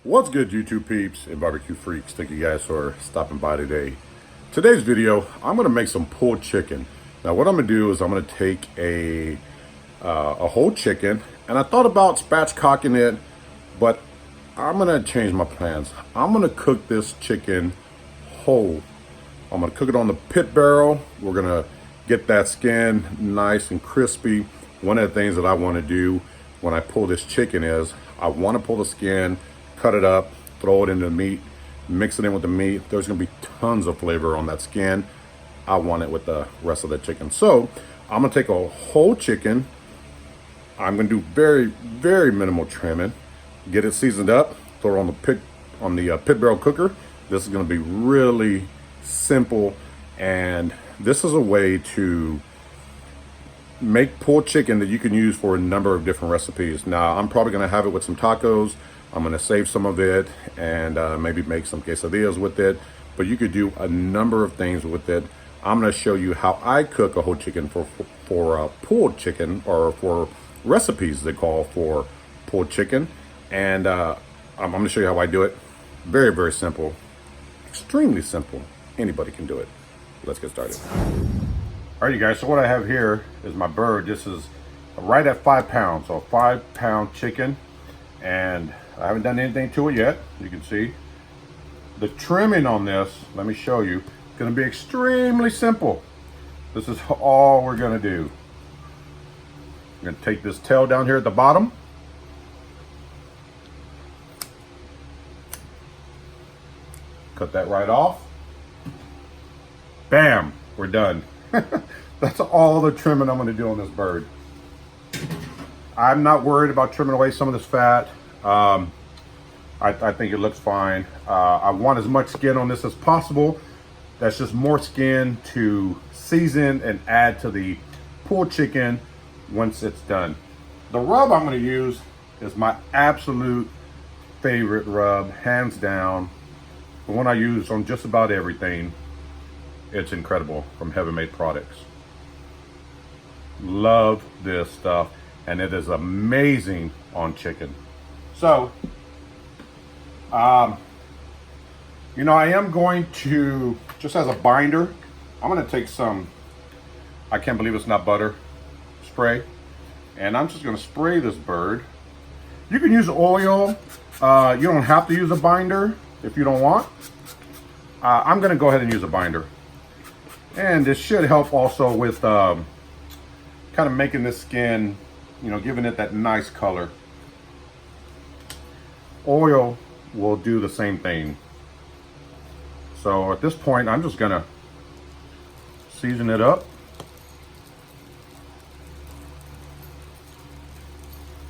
What's good, YouTube peeps and barbecue freaks? Thank you guys for stopping by today. Today's video, I'm gonna make some pulled chicken. Now, what I'm gonna do is I'm gonna take a whole chicken, and I thought about spatchcocking it, but I'm gonna change my plans. I'm gonna cook this chicken whole. I'm gonna cook it on the pit barrel. We're gonna get that skin nice and crispy. One of the things that I wanna do when I pull this chicken is I wanna pull the skin, cut it up, throw it into the meat, mix it in with the meat. There's gonna be tons of flavor on that skin. I want it with the rest of the chicken. So I'm gonna take a whole chicken. I'm gonna do very minimal trimming, get it seasoned up, throw it on the pit barrel cooker. This is gonna be really simple, and this is a way to make pulled chicken that you can use for a number of different recipes. Now, I'm probably gonna have it with some tacos. I'm gonna save some of it and maybe make some quesadillas with it, but you could do a number of things with it. I'm gonna show you how I cook a whole chicken for pulled chicken, or for recipes they call for pulled chicken. And I'm gonna show you how I do it. Very simple, extremely simple. Anybody can do it. Let's get started. All right, you guys, so what I have here is my bird. This is right at 5 pounds, so a 5-pound chicken. And I haven't done anything to it yet. You can see the trimming on this, let me show you, it's gonna be extremely simple. This is all we're gonna do. I'm gonna take this tail down here at the bottom. Cut that right off. Bam, we're done. That's all the trimming I'm gonna do on this bird. I'm not worried about trimming away some of this fat. I think it looks fine. I want as much skin on this as possible. That's just more skin to season and add to the pulled chicken once it's done. The rub I'm going to use is my absolute favorite rub, hands down. The one I use on just about everything. It's incredible, from Heaven Made Products. Love this stuff, and it is amazing on chicken. So, you know, I am going to, just as a binder, I'm going to take some, I can't believe it's not butter, spray. And I'm just going to spray this bird. You can use oil. You don't have to use a binder if you don't want. I'm going to go ahead and use a binder. And this should help also with kind of making this skin, you know, giving it that nice color. Oil will do the same thing. So at this point, I'm just gonna season it up.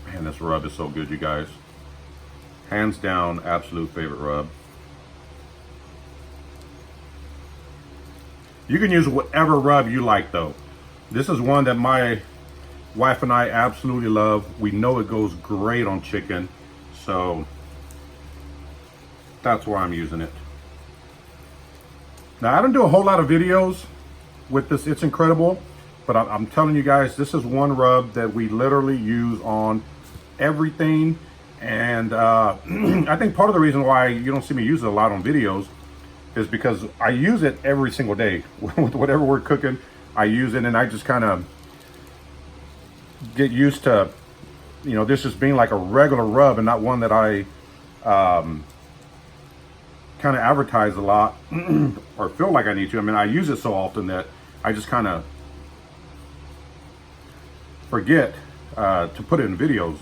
Man, this rub is so good, you guys. Hands down, absolute favorite rub. You can use whatever rub you like, though. This is one that my wife and I absolutely love. We know it goes great on chicken, so that's why I'm using it. Now, I don't do a whole lot of videos with this It's Incredible, but I'm telling you guys, this is one rub that we literally use on everything. And I think part of the reason why you don't see me use it a lot on videos is because I use it every single day. With whatever we're cooking, I use it, and I just kind of get used to, you know, this just being like a regular rub and not one that I kind of advertise a lot or feel like I need to. I mean, I use it so often that I just kind of forget to put it in videos.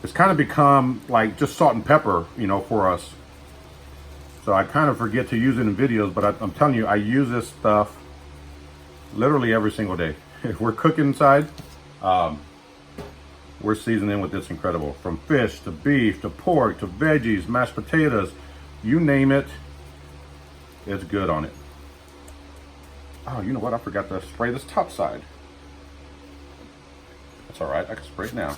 It's kind of become like just salt and pepper, you know, for us. So I kind of forget to use it in videos, but I'm telling you, I use this stuff literally every single day. If we're cooking inside, we're seasoning with It's Incredible. From fish to beef to pork to veggies, mashed potatoes, you name it, it's good on it. Oh, you know what? I forgot to spray this top side. That's all right. I can spray it now.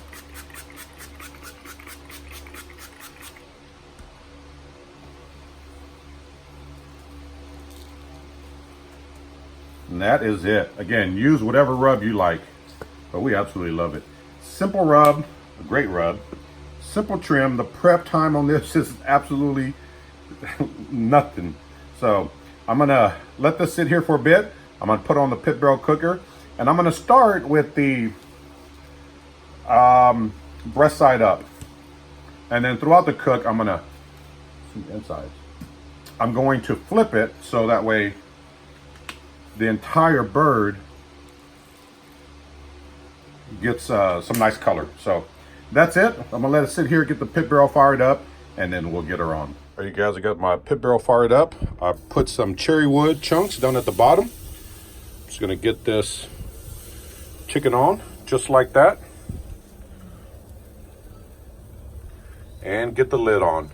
And that is it. Again, use whatever rub you like, but we absolutely love it. Simple rub, a great rub. simple trim. The prep time on this is absolutely nothing. So I'm gonna let this sit here for a bit. I'm gonna put on the pit barrel cooker, and I'm gonna start with the breast side up. And then throughout the cook, I'm gonna see the insides. I'm going to flip it so that way the entire bird gets some nice color. So that's it. I'm gonna let it sit here, get the pit barrel fired up, and then we'll get her on. All right, you guys, I got my pit barrel fired up. I put some cherry wood chunks down at the bottom. I'm just gonna get this chicken on just like that. And get the lid on.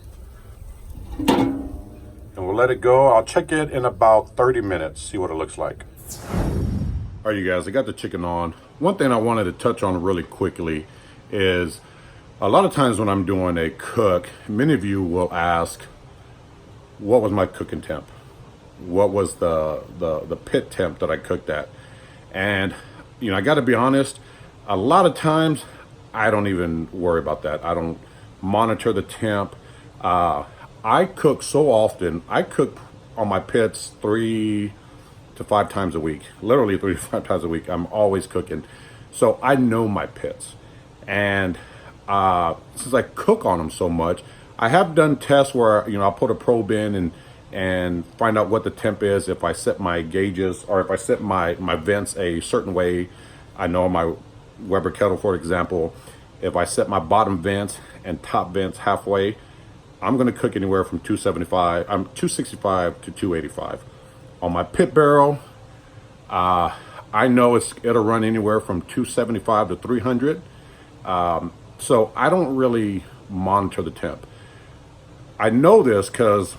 And we'll let it go. I'll check it in about 30 minutes, see what it looks like. All right, you guys, I got the chicken on. One thing I wanted to touch on really quickly is a lot of times when I'm doing a cook, many of you will ask, what was my cooking temp? What was the pit temp that I cooked at? And, you know, I got to be honest, a lot of times I don't even worry about that. I don't monitor the temp. I cook so often. I cook on my pits 3 to 5 times a week, literally 3 to 5 times a week. I'm always cooking. So I know my pits. And since I cook on them so much, I have done tests where, you know, I'll put a probe in and find out what the temp is. If I set my gauges or if I set my vents a certain way, I know my Weber kettle, for example, if I set my bottom vents and top vents halfway, I'm gonna cook anywhere from 265 to 285. On my pit barrel, I know it'll run anywhere from 275 to 300. So I don't really monitor the temp. I know this because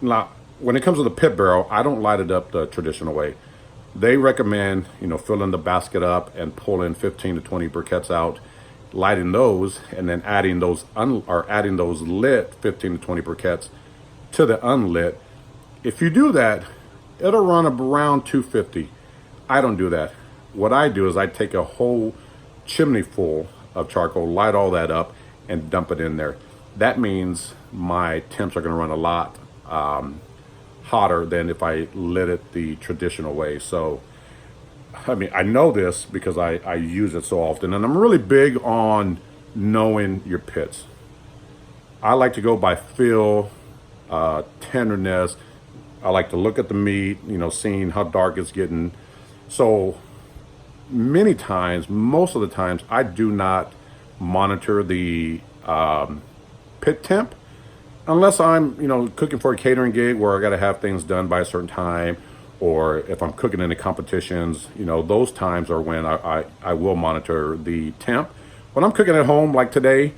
when it comes to the pit barrel, I don't light it up the traditional way. They recommend, you know, filling the basket up and pulling 15 to 20 briquettes out, lighting those, and then adding those lit 15 to 20 briquettes to the unlit. If you do that, it'll run around 250. I don't do that. What I do is I take a whole chimney full of charcoal, light all that up, and dump it in there. That means my temps are going to run a lot hotter than if I lit it the traditional way. So I mean, I know this because I use it so often, and I'm really big on knowing your pits. I like to go by feel, tenderness. I like to look at the meat, you know, seeing how dark it's getting. So many times, most of the times, I do not monitor the pit temp unless I'm, you know, cooking for a catering gig where I got to have things done by a certain time, or if I'm cooking in the competitions, you know, those times are when I will monitor the temp. When I'm cooking at home, like today,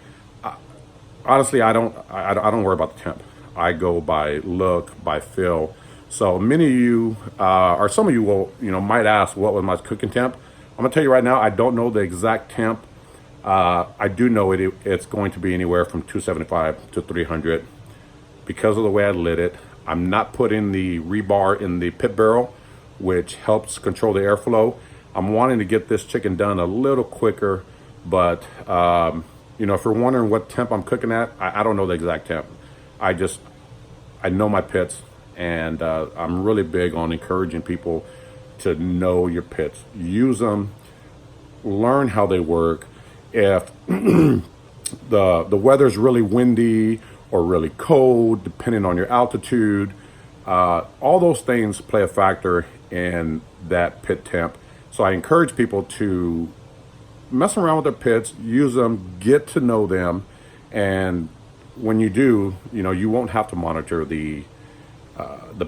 honestly, I don't worry about the temp. I go by look, by feel. So many of you, or some of you will, you know, might ask, what was my cooking temp? I'm gonna tell you right now, I don't know the exact temp. I do know it's going to be anywhere from 275 to 300 because of the way I lit it. I'm not putting the rebar in the pit barrel, which helps control the airflow. I'm wanting to get this chicken done a little quicker, but you know, if you're wondering what temp I'm cooking at, I don't know the exact temp. I know my pits, and I'm really big on encouraging people to know your pits. Use them, learn how they work. If the weather's really windy or really cold, depending on your altitude, all those things play a factor in that pit temp. So I encourage people to mess around with their pits, use them, get to know them, and when you do, you know, you won't have to monitor the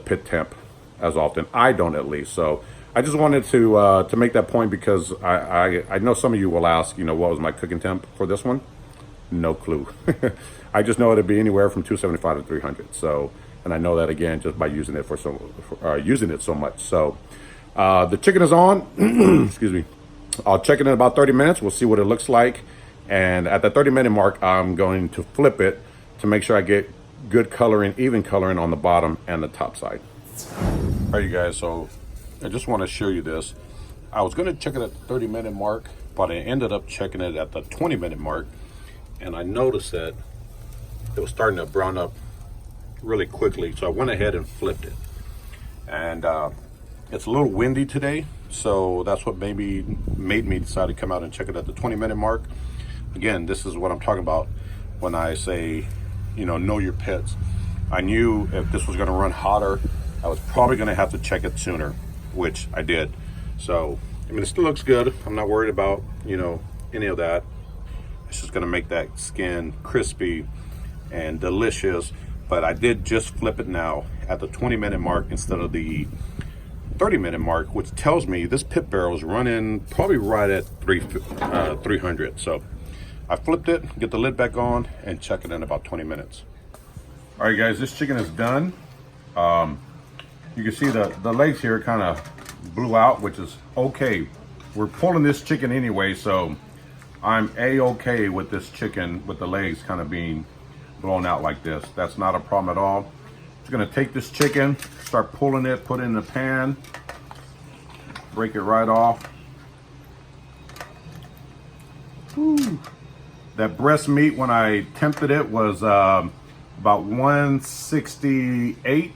pit temp as often. I don't, at least. So I just wanted to make that point because I know some of you will ask, you know, what was my cooking temp for this one? No clue. I just know it'd be anywhere from 275 to 300. So, and I know that again just by using it using it so much. So the chicken is on. Excuse me. I'll check it in about 30 minutes. We'll see what it looks like. And at the 30-minute mark, I'm going to flip it to make sure I get good coloring, even coloring on the bottom and the top side. All right, you guys, so I just want to show you this. I was going to check it at the 30-minute mark, but I ended up checking it at the 20-minute mark. and I noticed that it was starting to brown up really quickly. So I went ahead and flipped it. And it's a little windy today, so that's what made me decide to come out and check it at the 20-minute mark. Again, this is what I'm talking about when I say, you know your pets. I knew if this was going to run hotter, I was probably going to have to check it sooner, which I did. So, I mean, it still looks good. I'm not worried about, any of that. It's just going to make that skin crispy and delicious. But I did just flip it now at the 20-minute mark instead of the 30-minute mark, which tells me this pit barrel is running probably right at 300. So I flipped it, get the lid back on, and check it in about 20 minutes. All right, guys, this chicken is done. You can see the legs here kind of blew out, which is okay. We're pulling this chicken anyway, so I'm a-okay with this chicken with the legs kind of being blown out like this. That's not a problem at all. Just gonna take this chicken, start pulling it, put it in the pan, break it right off. Whew. That breast meat, when I tempted it, was about 168,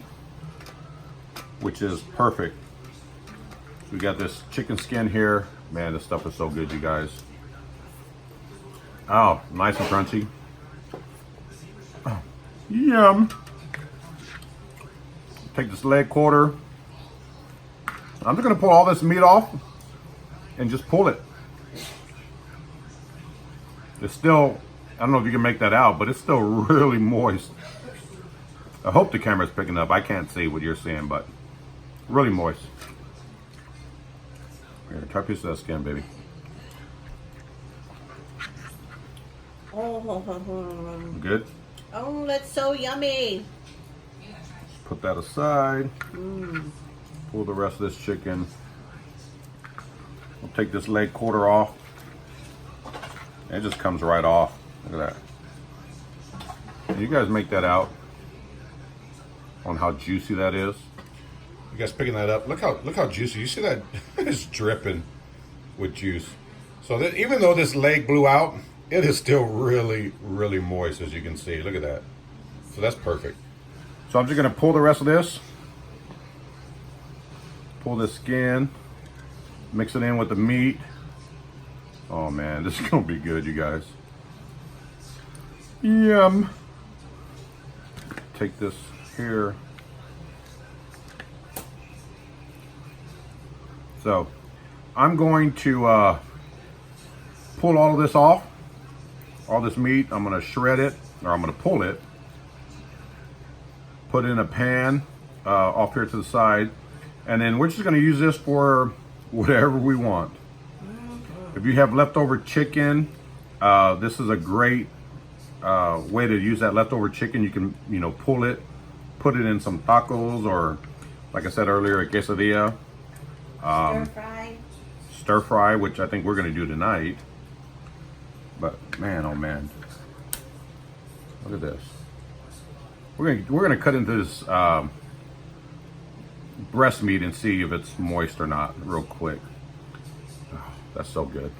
which is perfect. We got this chicken skin here. Man, this stuff is so good, you guys. Oh, nice and crunchy. Oh, yum. Take this leg quarter. I'm just gonna pull all this meat off and just pull it. It's still, I don't know if you can make that out, but it's still really moist. I hope the camera's picking up. I can't see what you're seeing, but really moist. Here, try a piece of that skin, baby. Oh, good? Oh, that's so yummy. Put that aside. Pull the rest of this chicken. We'll take this leg quarter off. It just comes right off. Look at that. You guys make that out on how juicy that is. You guys picking that up? Look how juicy. You see that? It's dripping with juice. So that, even though this leg blew out, it is still really, really moist, as you can see. Look at that. So that's perfect. So I'm just gonna pull the rest of this. Pull this skin. Mix it in with the meat. Oh man, this is gonna be good, you guys. Yum. Take this here. So I'm going to pull all of this off, all this meat. I'm gonna shred it, or I'm gonna pull it, put it in a pan off here to the side, and then we're just gonna use this for whatever we want. If you have leftover chicken, this is a great way to use that leftover chicken. You can, pull it, put it in some tacos, or like I said earlier, a quesadilla. Stir fry, which I think we're gonna do tonight. But man, oh man, look at this. We're gonna cut into this breast meat and see if it's moist or not real quick. Oh, that's so good.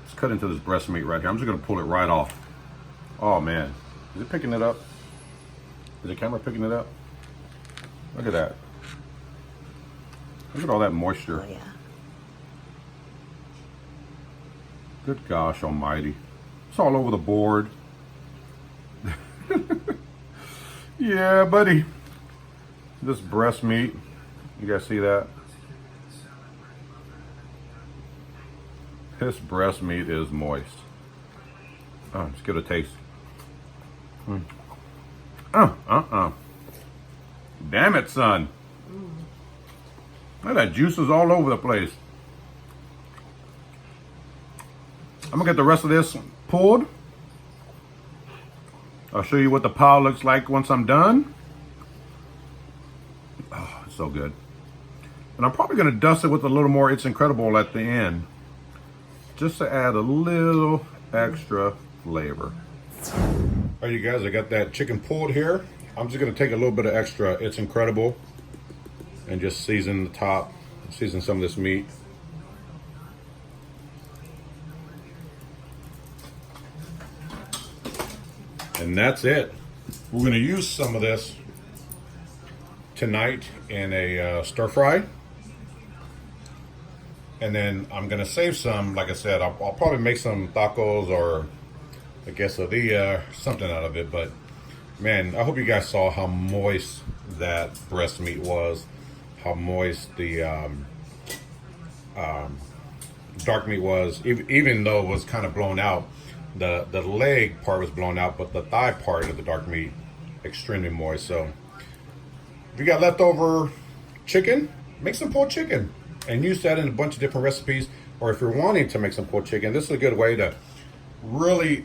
Let's cut into this breast meat right here. I'm just gonna pull it right off. Oh man, is it picking it up? Is the camera picking it up? Look at that. Look at all that moisture. Oh, yeah. Good gosh almighty. It's all over the board. Yeah, buddy. This breast meat. You guys see that? This breast meat is moist. Oh, let's give it a taste. Damn it, son. Look at that, juice is all over the place. I'm gonna get the rest of this pulled. I'll show you what the pile looks like once I'm done. Oh, it's so good. And I'm probably gonna dust it with a little more It's Incredible at the end, just to add a little extra flavor. All right, you guys, I got that chicken pulled here. I'm just gonna take a little bit of extra It's Incredible and just season the top, season some of this meat. And that's it. We're going to use some of this tonight in a stir fry. And then I'm going to save some, like I said, I'll probably make some tacos or a quesadilla, something out of it. But man, I hope you guys saw how moist that breast meat was, how moist the dark meat was, even though it was kind of blown out. The leg part was blown out, but the thigh part of the dark meat, extremely moist. So if you got leftover chicken, make some pulled chicken and use that in a bunch of different recipes. Or if you're wanting to make some pulled chicken, this is a good way to really,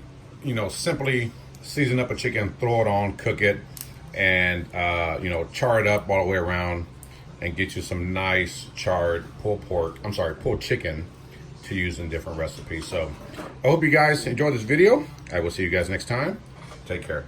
simply season up a chicken, throw it on, cook it, and char it up all the way around and get you some nice charred pulled chicken to use in different recipes. So I hope you guys enjoyed this video. I will see you guys next time. Take care.